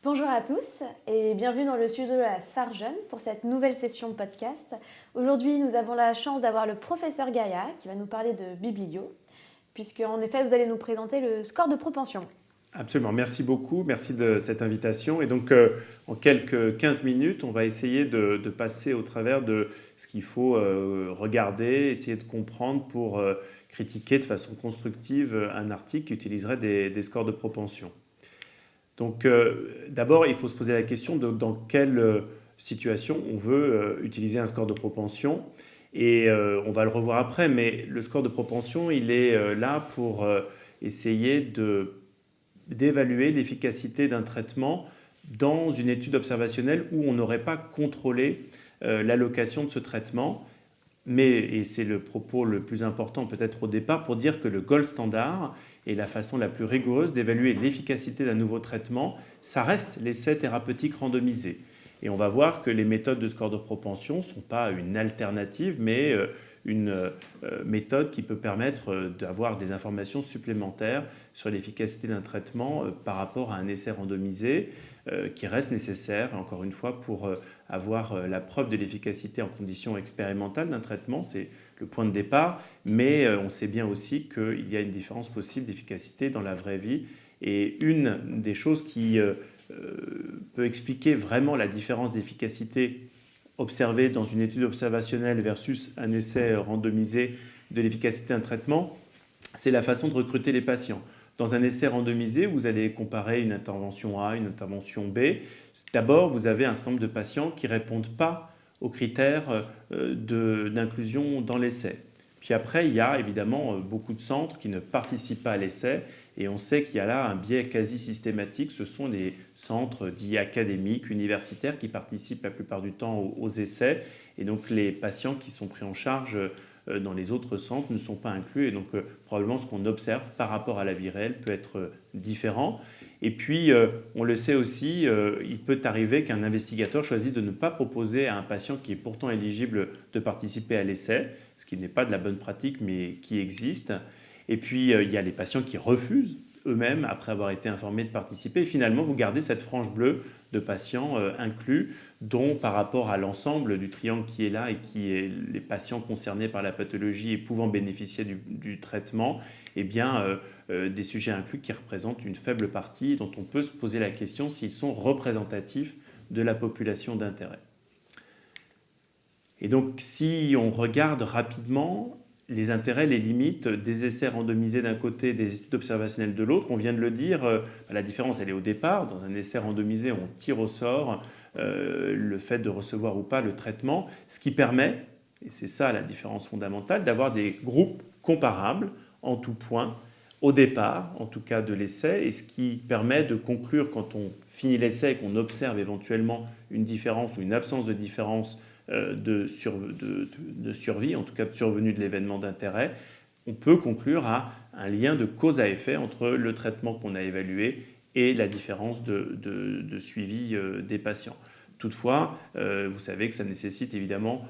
Bonjour à tous et bienvenue dans le studio de la Sphare Jeune pour cette nouvelle session de podcast. Aujourd'hui, nous avons la chance d'avoir le professeur Gaïa qui va nous parler de Biblio, puisque en effet, vous allez nous présenter le score de propension. Absolument, merci beaucoup, merci de cette invitation. Et donc, en quelques 15 minutes, on va essayer de passer au travers de ce qu'il faut regarder, essayer de comprendre pour critiquer de façon constructive un article qui utiliserait des scores de propension. Donc, d'abord, il faut se poser la question de dans quelle situation on veut utiliser un score de propension. Et on va le revoir après, mais le score de propension, il est là pour essayer d'évaluer l'efficacité d'un traitement dans une étude observationnelle où on n'aurait pas contrôlé l'allocation de ce traitement. Mais, et c'est le propos le plus important peut-être au départ, pour dire que le gold standard et la façon la plus rigoureuse d'évaluer l'efficacité d'un nouveau traitement, ça reste l'essai thérapeutique randomisé. Et on va voir que les méthodes de score de propension ne sont pas une alternative, mais une méthode qui peut permettre d'avoir des informations supplémentaires sur l'efficacité d'un traitement par rapport à un essai randomisé qui reste nécessaire, encore une fois, pour avoir la preuve de l'efficacité en conditions expérimentales d'un traitement. C'est le point de départ, mais on sait bien aussi qu'il y a une différence possible d'efficacité dans la vraie vie. Et une des choses qui peut expliquer vraiment la différence d'efficacité observée dans une étude observationnelle versus un essai randomisé de l'efficacité d'un traitement, c'est la façon de recruter les patients. Dans un essai randomisé, vous allez comparer une intervention A, une intervention B. D'abord, vous avez un certain nombre de patients qui ne répondent pas aux critères d'inclusion dans l'essai. Puis après, il y a évidemment beaucoup de centres qui ne participent pas à l'essai et on sait qu'il y a là un biais quasi systématique. Ce sont des centres dits académiques, universitaires qui participent la plupart du temps aux essais et donc les patients qui sont pris en charge dans les autres centres ne sont pas inclus et donc probablement ce qu'on observe par rapport à la vie réelle peut être différent. Et puis on le sait aussi, il peut arriver qu'un investigateur choisisse de ne pas proposer à un patient qui est pourtant éligible de participer à l'essai, ce qui n'est pas de la bonne pratique mais qui existe. Et puis il y a les patients qui refusent eux-mêmes après avoir été informés de participer. Et finalement, vous gardez cette frange bleue de patients inclus, dont par rapport à l'ensemble du triangle qui est là et qui est les patients concernés par la pathologie et pouvant bénéficier du traitement, eh bien, des sujets inclus qui représentent une faible partie dont on peut se poser la question s'ils sont représentatifs de la population d'intérêt. Et donc, si on regarde rapidement les intérêts, les limites des essais randomisés d'un côté et des études observationnelles de l'autre, on vient de le dire, la différence elle est au départ. Dans un essai randomisé, on tire au sort le fait de recevoir ou pas le traitement, ce qui permet, et c'est ça la différence fondamentale, d'avoir des groupes comparables en tout point, au départ, en tout cas de l'essai, et ce qui permet de conclure quand on finit l'essai et qu'on observe éventuellement une différence ou une absence de différence de survie, en tout cas de survenue de l'événement d'intérêt, on peut conclure à un lien de cause à effet entre le traitement qu'on a évalué et la différence de suivi des patients. Toutefois, vous savez que ça nécessite évidemment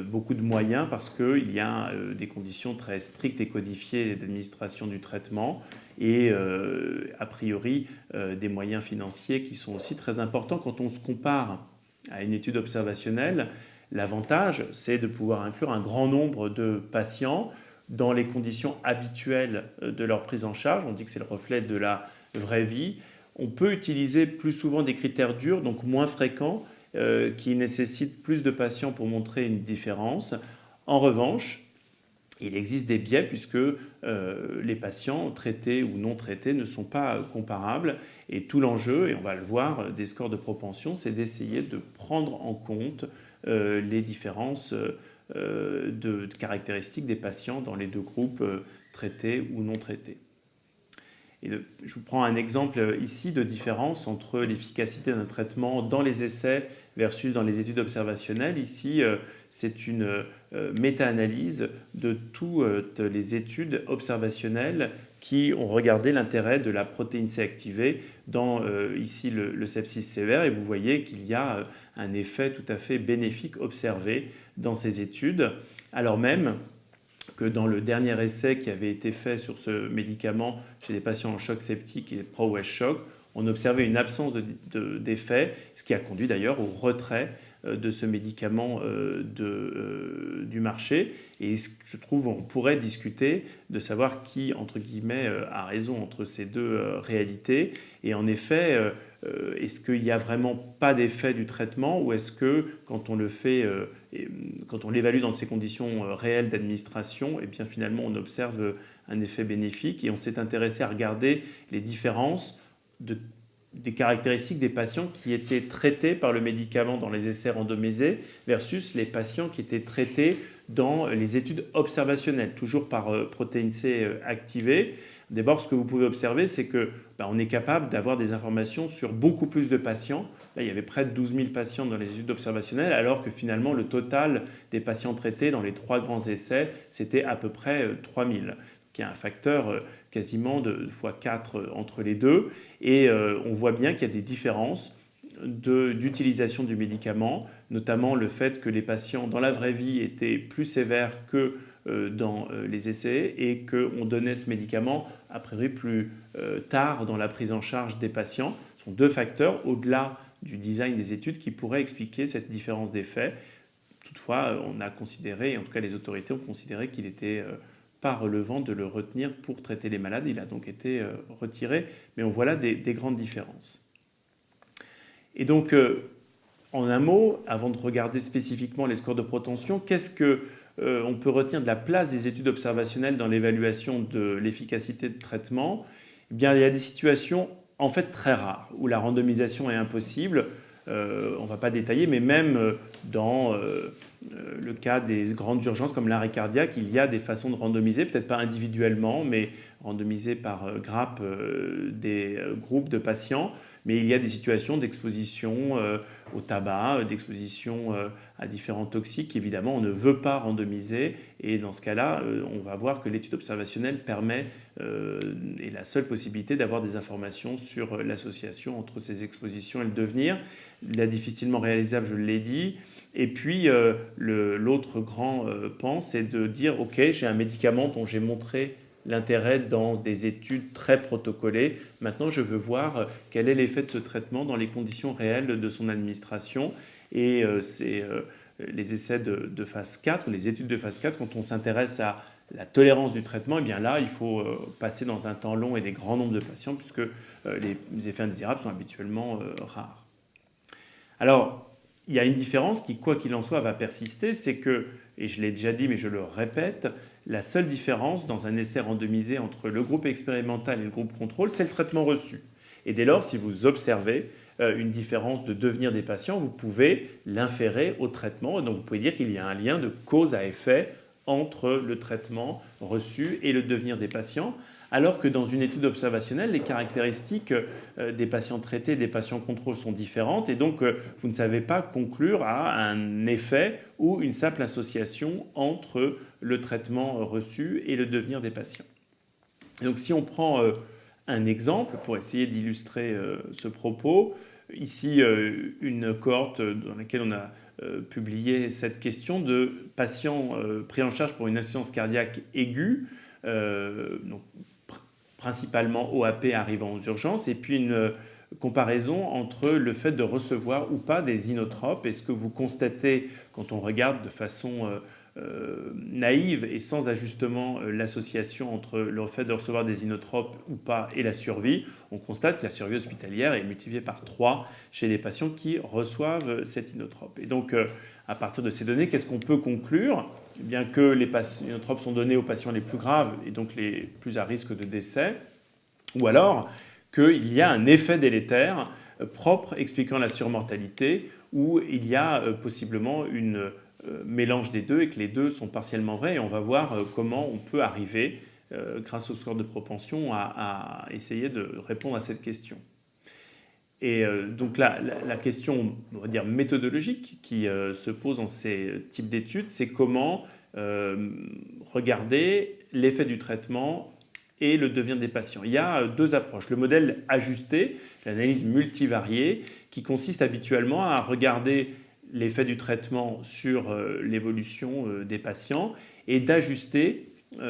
beaucoup de moyens parce qu'il y a des conditions très strictes et codifiées d'administration du traitement et a priori des moyens financiers qui sont aussi très importants quand on se compare à une étude observationnelle. L'avantage, c'est de pouvoir inclure un grand nombre de patients dans les conditions habituelles de leur prise en charge. On dit que c'est le reflet de la vraie vie. On peut utiliser plus souvent des critères durs, donc moins fréquents, qui nécessitent plus de patients pour montrer une différence. En revanche, il existe des biais puisque les patients traités ou non traités ne sont pas comparables. Et tout l'enjeu, et on va le voir, des scores de propension, c'est d'essayer de prendre en compte les différences de caractéristiques des patients dans les deux groupes traités ou non traités. Et je vous prends un exemple ici de différence entre l'efficacité d'un traitement dans les essais versus dans les études observationnelles. Ici, c'est une méta-analyse de toutes les études observationnelles qui ont regardé l'intérêt de la protéine C activée dans ici le sepsis sévère. Et vous voyez qu'il y a un effet tout à fait bénéfique observé dans ces études, alors même que dans le dernier essai qui avait été fait sur ce médicament chez des patients en choc septique et pro-West shock, on observait une absence d'effet, ce qui a conduit d'ailleurs au retrait de ce médicament du marché. Et je trouve on pourrait discuter de savoir qui, entre guillemets, a raison entre ces deux réalités. Et en effet, est-ce qu'il n'y a vraiment pas d'effet du traitement, ou est-ce que quand on le fait, quand on l'évalue dans ces conditions réelles d'administration, et bien finalement on observe un effet bénéfique. Et on s'est intéressé à regarder les différences des caractéristiques des patients qui étaient traités par le médicament dans les essais randomisés versus les patients qui étaient traités dans les études observationnelles, toujours par protéine C activée. D'abord, ce que vous pouvez observer, c'est qu'on est capable d'avoir des informations sur beaucoup plus de patients. Là, il y avait près de 12 000 patients dans les études observationnelles, alors que finalement, le total des patients traités dans les 3 grands essais, c'était à peu près 3 000. Il y a un facteur quasiment de x4 entre les deux. Et on voit bien qu'il y a des différences d'utilisation du médicament, notamment le fait que les patients dans la vraie vie étaient plus sévères que dans les essais, et qu'on donnait ce médicament a priori plus tard dans la prise en charge des patients. Ce sont 2 facteurs au-delà du design des études qui pourraient expliquer cette différence d'effet. Toutefois, on a considéré, en tout cas les autorités ont considéré qu'il était pas relevant de le retenir pour traiter les malades. Il a donc été retiré, mais on voit là des grandes différences. Et donc, en un mot, avant de regarder spécifiquement les scores de protension, qu'est-ce qu'on peut retenir de la place des études observationnelles dans l'évaluation de l'efficacité de traitement? Eh bien, il y a des situations en fait très rares où la randomisation est impossible. On ne va pas détailler, mais même dans le cas des grandes urgences comme l'arrêt cardiaque, il y a des façons de randomiser, peut-être pas individuellement, mais randomiser par grappe des groupes de patients. Mais il y a des situations d'exposition au tabac, d'exposition à différents toxiques qu'évidemment on ne veut pas randomiser. Et dans ce cas-là, on va voir que l'étude observationnelle permet, est la seule possibilité d'avoir des informations sur l'association entre ces expositions et le devenir. La difficilement réalisable, je l'ai dit. Et puis l'autre grand pan, c'est de dire, OK, j'ai un médicament dont j'ai montré l'intérêt dans des études très protocolées. Maintenant, je veux voir quel est l'effet de ce traitement dans les conditions réelles de son administration. Et c'est les essais de phase 4, les études de phase 4, quand on s'intéresse à la tolérance du traitement, eh bien là, il faut passer dans un temps long et des grands nombres de patients, puisque les effets indésirables sont habituellement rares. Alors, il y a une différence qui, quoi qu'il en soit, va persister, c'est que, et je l'ai déjà dit mais je le répète, la seule différence dans un essai randomisé entre le groupe expérimental et le groupe contrôle, c'est le traitement reçu. Et dès lors, si vous observez une différence de devenir des patients, vous pouvez l'inférer au traitement. Et donc vous pouvez dire qu'il y a un lien de cause à effet entre le traitement reçu et le devenir des patients, alors que dans une étude observationnelle, les caractéristiques des patients traités et des patients contrôles sont différentes, et donc vous ne savez pas conclure à un effet ou une simple association entre le traitement reçu et le devenir des patients. Et donc si on prend un exemple pour essayer d'illustrer ce propos, ici une cohorte dans laquelle on a publié cette question de patients pris en charge pour une insuffisance cardiaque aiguë, donc principalement OAP arrivant aux urgences, et puis une comparaison entre le fait de recevoir ou pas des inotropes. Et ce que vous constatez quand on regarde de façon naïve et sans ajustement l'association entre le fait de recevoir des inotropes ou pas et la survie, on constate que la survie hospitalière est multipliée par 3 chez les patients qui reçoivent cette inotrope. Et donc, à partir de ces données, qu'est-ce qu'on peut conclure? Eh bien que les inotropes sont donnés aux patients les plus graves et donc les plus à risque de décès, ou alors qu'il y a un effet délétère propre expliquant la surmortalité, ou il y a possiblement une mélange des deux et que les deux sont partiellement vrais, et on va voir comment on peut arriver, grâce au score de propension, à essayer de répondre à cette question. Et donc la question, on va dire, méthodologique qui se pose dans ces types d'études, c'est comment regarder l'effet du traitement et le devenir des patients. Il y a 2 approches. Le modèle ajusté, l'analyse multivariée, qui consiste habituellement à regarder l'effet du traitement sur l'évolution des patients et d'ajuster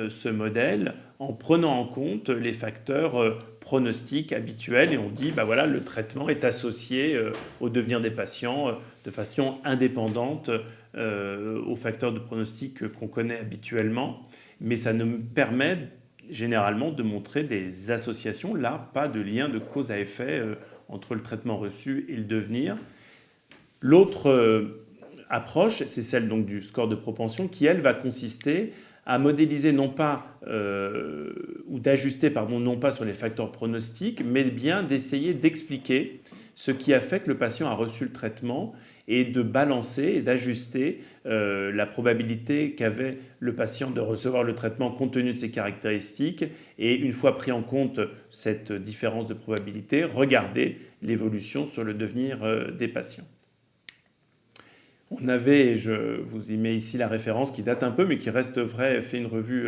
ce modèle en prenant en compte les facteurs pronostiques habituels et on dit voilà, le traitement est associé au devenir des patients de façon indépendante aux facteurs de pronostic qu'on connaît habituellement, mais ça nous permet généralement de montrer des associations, là pas de lien de cause à effet entre le traitement reçu et le devenir. L'autre approche, c'est celle donc du score de propension qui, elle, va consister à modéliser non pas, ou d'ajuster, non pas sur les facteurs pronostiques, mais bien d'essayer d'expliquer ce qui a fait que le patient a reçu le traitement et de balancer et d'ajuster la probabilité qu'avait le patient de recevoir le traitement compte tenu de ses caractéristiques et une fois pris en compte cette différence de probabilité, regarder l'évolution sur le devenir des patients. On avait, je vous y mets ici la référence qui date un peu mais qui reste vraie, fait une revue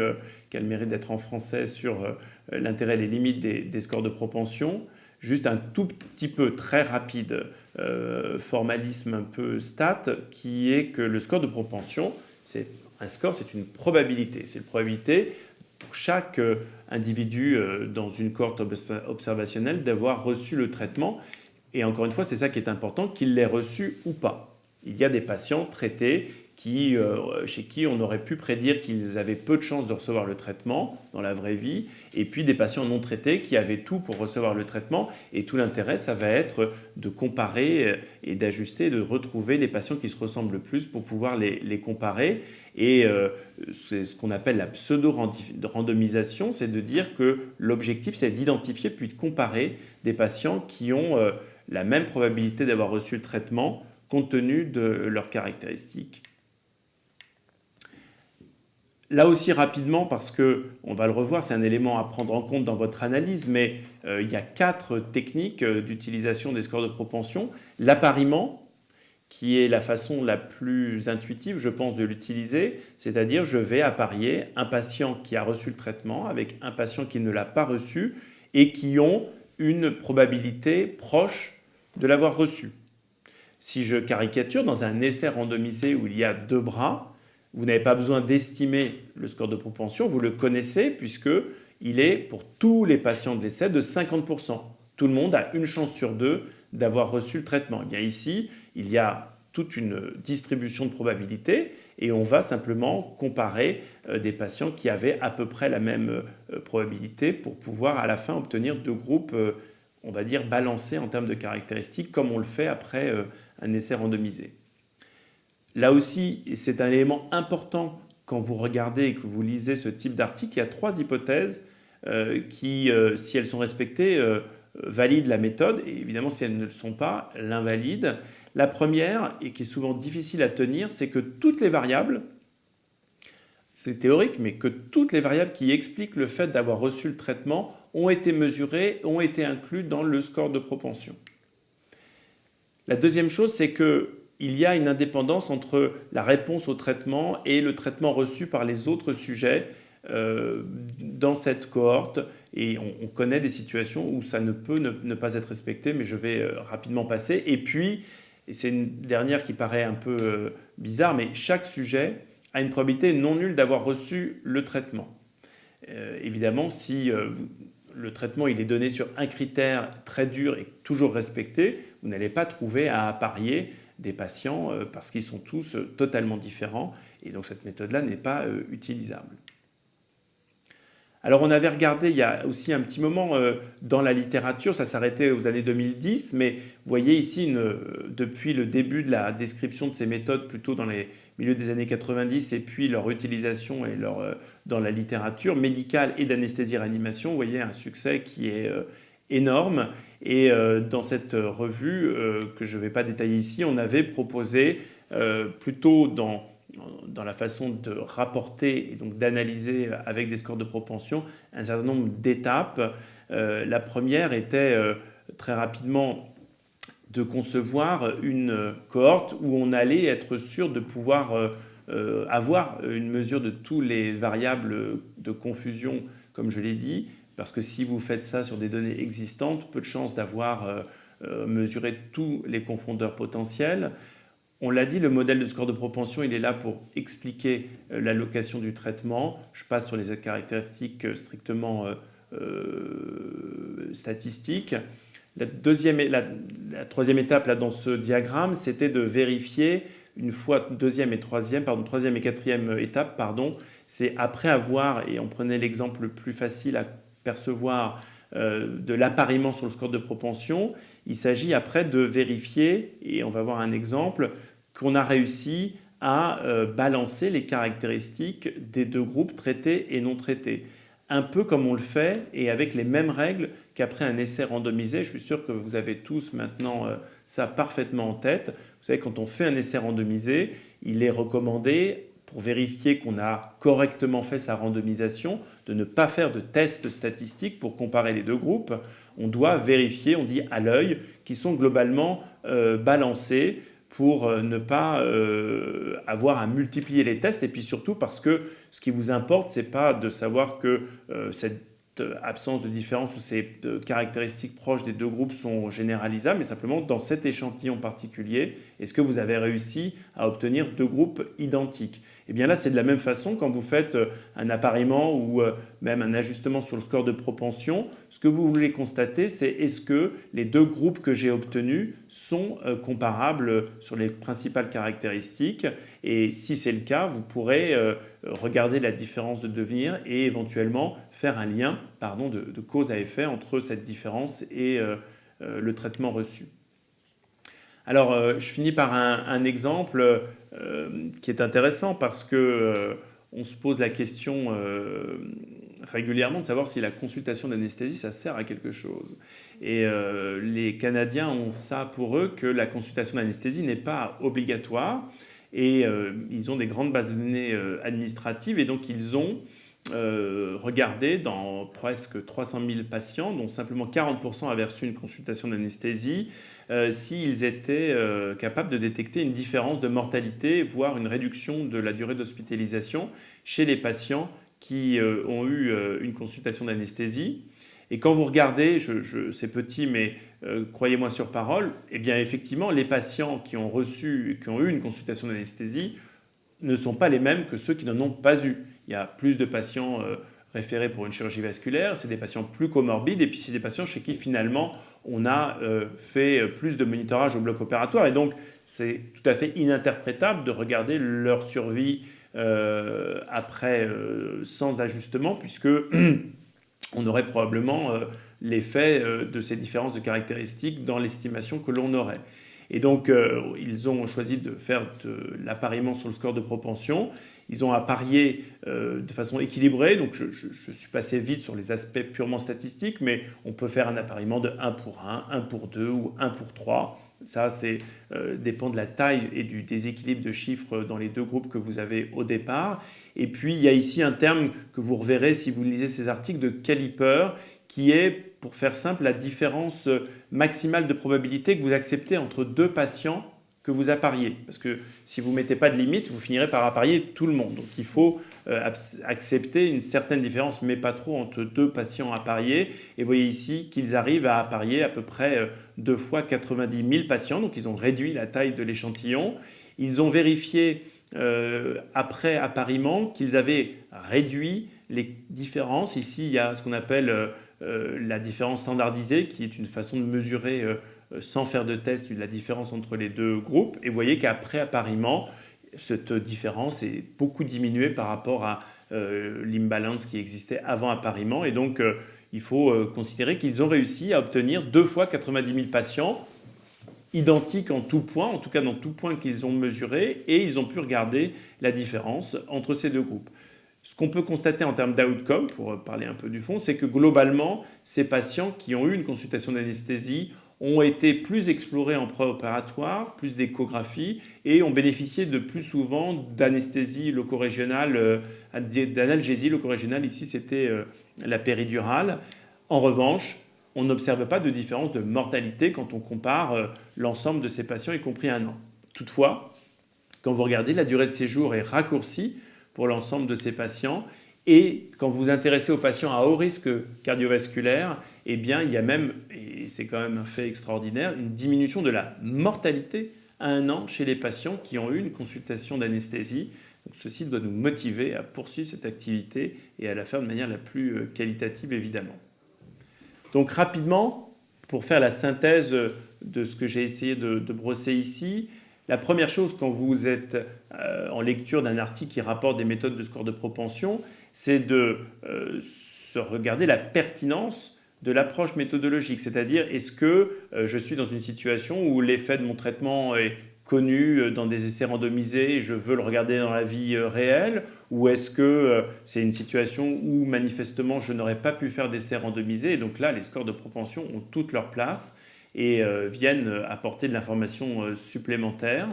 qui a le mérite d'être en français sur l'intérêt et les limites des scores de propension. Juste un tout petit peu, très rapide, formalisme un peu stat, qui est que le score de propension, c'est une probabilité. C'est une probabilité pour chaque individu dans une cohorte observationnelle d'avoir reçu le traitement. Et encore une fois, c'est ça qui est important, qu'il l'ait reçu ou pas. Il y a des patients traités chez qui on aurait pu prédire qu'ils avaient peu de chances de recevoir le traitement dans la vraie vie, et puis des patients non traités qui avaient tout pour recevoir le traitement, et tout l'intérêt, ça va être de comparer et d'ajuster, de retrouver les patients qui se ressemblent le plus pour pouvoir les comparer, et c'est ce qu'on appelle la pseudo-randomisation, c'est de dire que l'objectif, c'est d'identifier puis de comparer des patients qui ont la même probabilité d'avoir reçu le traitement compte tenu de leurs caractéristiques. Là aussi rapidement, parce qu'on va le revoir, c'est un élément à prendre en compte dans votre analyse, mais il y a 4 techniques d'utilisation des scores de propension. L'appariement, qui est la façon la plus intuitive, je pense, de l'utiliser, c'est-à-dire je vais apparier un patient qui a reçu le traitement avec un patient qui ne l'a pas reçu et qui ont une probabilité proche de l'avoir reçu. Si je caricature, dans un essai randomisé où il y a 2 bras, vous n'avez pas besoin d'estimer le score de propension, vous le connaissez puisqu'il est pour tous les patients de l'essai de 50%. Tout le monde a une chance sur 2 d'avoir reçu le traitement. Et bien ici, il y a toute une distribution de probabilités et on va simplement comparer des patients qui avaient à peu près la même probabilité pour pouvoir à la fin obtenir 2 groupes, on va dire, balancés en termes de caractéristiques comme on le fait après un essai randomisé. Là aussi, c'est un élément important quand vous regardez et que vous lisez ce type d'article, il y a 3 hypothèses qui, si elles sont respectées, valident la méthode et évidemment si elles ne le sont pas, l'invalident. La première, et qui est souvent difficile à tenir, c'est que toutes les variables, c'est théorique, mais que toutes les variables qui expliquent le fait d'avoir reçu le traitement ont été mesurées, ont été incluses dans le score de propension. La deuxième chose, c'est qu'il y a une indépendance entre la réponse au traitement et le traitement reçu par les autres sujets dans cette cohorte. Et on connaît des situations où ça ne peut ne pas être respecté, mais je vais rapidement passer. Et puis, et c'est une dernière qui paraît un peu bizarre, mais chaque sujet a une probabilité non nulle d'avoir reçu le traitement. Évidemment, si le traitement il est donné sur un critère très dur et toujours respecté, vous n'allez pas trouver à apparier des patients parce qu'ils sont tous totalement différents et donc cette méthode-là n'est pas utilisable. Alors on avait regardé il y a aussi un petit moment dans la littérature, ça s'arrêtait aux années 2010, mais vous voyez ici depuis le début de la description de ces méthodes plutôt dans les milieux des années 90 et puis leur utilisation et dans la littérature médicale et d'anesthésie-réanimation, vous voyez un succès qui est énorme. Et dans cette revue que je ne vais pas détailler ici, on avait proposé plutôt dans la façon de rapporter et donc d'analyser avec des scores de propension un certain nombre d'étapes. La première était très rapidement de concevoir une cohorte où on allait être sûr de pouvoir avoir une mesure de tous les variables de confusion, comme je l'ai dit, parce que si vous faites ça sur des données existantes, peu de chances d'avoir mesuré tous les confondeurs potentiels. On l'a dit, le modèle de score de propension, il est là pour expliquer l'allocation du traitement. Je passe sur les caractéristiques strictement statistiques. La troisième étape là, dans ce diagramme, c'était de vérifier une fois troisième et quatrième étape, c'est après avoir, et on prenait l'exemple le plus facile à percevoir de l'appariement sur le score de propension, il s'agit après de vérifier, et on va voir un exemple, qu'on a réussi à balancer les caractéristiques des deux groupes traités et non traités. Un peu comme on le fait et avec les mêmes règles qu'après un essai randomisé. Je suis sûr que vous avez tous maintenant ça parfaitement en tête. Vous savez, quand on fait un essai randomisé, il est recommandé, pour vérifier qu'on a correctement fait sa randomisation, de ne pas faire de tests statistiques pour comparer les deux groupes. On doit vérifier, on dit à l'œil, qu'ils sont globalement balancés pour ne pas avoir à multiplier les tests. Et puis surtout parce que ce qui vous importe, ce n'est pas de savoir que cette absence de différence ou ces caractéristiques proches des deux groupes sont généralisables, mais simplement dans cet échantillon particulier, est-ce que vous avez réussi à obtenir deux groupes identiques? Et bien là, c'est de la même façon quand vous faites un appariement ou même un ajustement sur le score de propension. Ce que vous voulez constater, c'est est-ce que les deux groupes que j'ai obtenus sont comparables sur les principales caractéristiques. Et si c'est le cas, vous pourrez regarder la différence de devenir et éventuellement faire un lien de cause à effet entre cette différence et le traitement reçu. Alors, je finis par un exemple qui est intéressant parce que on se pose la question régulièrement de savoir si la consultation d'anesthésie, ça sert à quelque chose. Et les Canadiens ont ça pour eux, que la consultation d'anesthésie n'est pas obligatoire. Et ils ont des grandes bases de données administratives et donc ils ont regardé dans presque 300 000 patients, dont simplement 40% avaient reçu une consultation d'anesthésie, s'ils étaient capables de détecter une différence de mortalité, voire une réduction de la durée d'hospitalisation chez les patients qui ont eu une consultation d'anesthésie. Et quand vous regardez, c'est petit, mais croyez-moi sur parole, eh bien effectivement, les patients qui ont eu une consultation d'anesthésie ne sont pas les mêmes que ceux qui n'en ont pas eu. Il y a plus de patients référés pour une chirurgie vasculaire, c'est des patients plus comorbides, et puis c'est des patients chez qui finalement on a fait plus de monitorage au bloc opératoire. Et donc c'est tout à fait ininterprétable de regarder leur survie après sans ajustement, puisque on aurait probablement l'effet de ces différences de caractéristiques dans l'estimation que l'on aurait. Et donc, ils ont choisi de faire de l'appariement sur le score de propension. Ils ont apparié de façon équilibrée. Donc, je suis passé vite sur les aspects purement statistiques, mais on peut faire un appariement de 1 pour 1, 1 pour 2 ou 1 pour 3. Ça, dépend de la taille et du déséquilibre de chiffres dans les deux groupes que vous avez au départ. Et puis, il y a ici un terme que vous reverrez si vous lisez ces articles de caliper, qui est, pour faire simple, la différence maximale de probabilité que vous acceptez entre deux patients que vous appariez. Parce que si vous ne mettez pas de limite, vous finirez par apparier tout le monde. Donc il faut accepter une certaine différence, mais pas trop, entre deux patients appariés. Et vous voyez ici qu'ils arrivent à apparier à peu près 2 fois 90 000 patients. Donc ils ont réduit la taille de l'échantillon. Ils ont vérifié après appariement qu'ils avaient réduit les différences. Ici, il y a ce qu'on appelle la différence standardisée, qui est une façon de mesurer sans faire de test la différence entre les deux groupes. Et vous voyez qu'après appariement, cette différence est beaucoup diminuée par rapport à l'imbalance qui existait avant appariement. Et donc, il faut considérer qu'ils ont réussi à obtenir 2 fois 90 000 patients identiques en tout point, en tout cas dans tout point qu'ils ont mesuré, et ils ont pu regarder la différence entre ces deux groupes. Ce qu'on peut constater en termes d'outcome, pour parler un peu du fond, c'est que globalement, ces patients qui ont eu une consultation d'anesthésie ont été plus explorés en préopératoire, plus d'échographie, et ont bénéficié de plus souvent d'anesthésie locorégionale, d'analgésie locorégionale. Ici, c'était la péridurale. En revanche, on n'observe pas de différence de mortalité quand on compare l'ensemble de ces patients, y compris 1 an. Toutefois, quand vous regardez, la durée de séjour est raccourcie pour l'ensemble de ces patients. Et quand vous vous intéressez aux patients à haut risque cardiovasculaire, eh bien, il y a même, et c'est quand même un fait extraordinaire, une diminution de la mortalité à 1 an chez les patients qui ont eu une consultation d'anesthésie. Donc, ceci doit nous motiver à poursuivre cette activité et à la faire de manière la plus qualitative, évidemment. Donc rapidement, pour faire la synthèse de ce que j'ai essayé de brosser ici, la première chose quand vous êtes en lecture d'un article qui rapporte des méthodes de score de propension, c'est de se regarder la pertinence de l'approche méthodologique. C'est-à-dire, est-ce que je suis dans une situation où l'effet de mon traitement est connu dans des essais randomisés et je veux le regarder dans la vie réelle, ou est-ce que c'est une situation où manifestement je n'aurais pas pu faire d'essais randomisés, et donc là les scores de propension ont toute leur place et viennent apporter de l'information supplémentaire.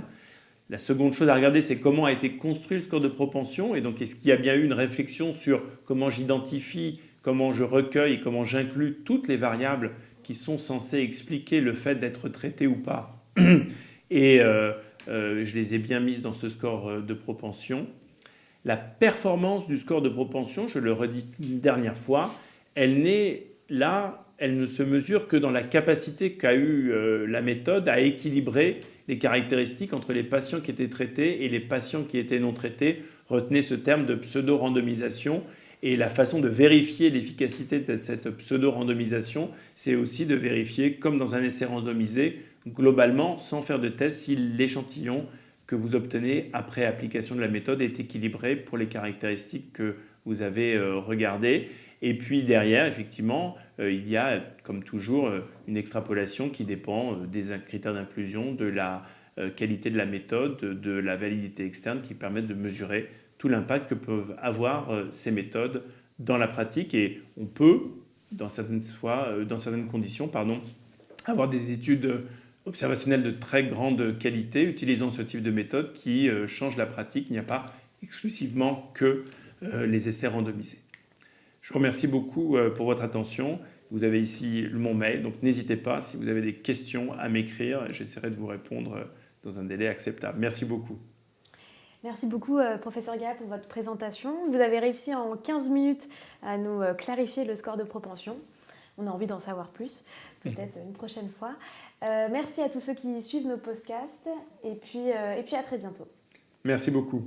La seconde chose à regarder, c'est comment a été construit le score de propension, et donc est-ce qu'il y a bien eu une réflexion sur comment j'identifie, comment je recueille, comment j'inclus toutes les variables qui sont censées expliquer le fait d'être traité ou pas. Et je les ai bien mises dans ce score de propension. La performance du score de propension, je le redis une dernière fois, elle ne se mesure que dans la capacité qu'a eue la méthode à équilibrer les caractéristiques entre les patients qui étaient traités et les patients qui étaient non traités. Retenez ce terme de pseudo-randomisation. Et la façon de vérifier l'efficacité de cette pseudo-randomisation, c'est aussi de vérifier, comme dans un essai randomisé, globalement, sans faire de test, si l'échantillon que vous obtenez après application de la méthode est équilibré pour les caractéristiques que vous avez regardées. Et puis derrière, effectivement, il y a, comme toujours, une extrapolation qui dépend des critères d'inclusion, de la qualité de la méthode, de la validité externe qui permettent de mesurer tout l'impact que peuvent avoir ces méthodes dans la pratique. Et on peut, dans certaines conditions, avoir des études observationnelles de très grande qualité utilisant ce type de méthode qui change la pratique. Il n'y a pas exclusivement que les essais randomisés. Je vous remercie beaucoup pour votre attention. Vous avez ici mon mail, donc n'hésitez pas si vous avez des questions à m'écrire. J'essaierai de vous répondre dans un délai acceptable. Merci beaucoup. Merci beaucoup, professeur Gaïa, pour votre présentation. Vous avez réussi en 15 minutes à nous clarifier le score de propension. On a envie d'en savoir plus, peut-être une prochaine fois. Merci à tous ceux qui suivent nos podcasts et puis à très bientôt. Merci beaucoup.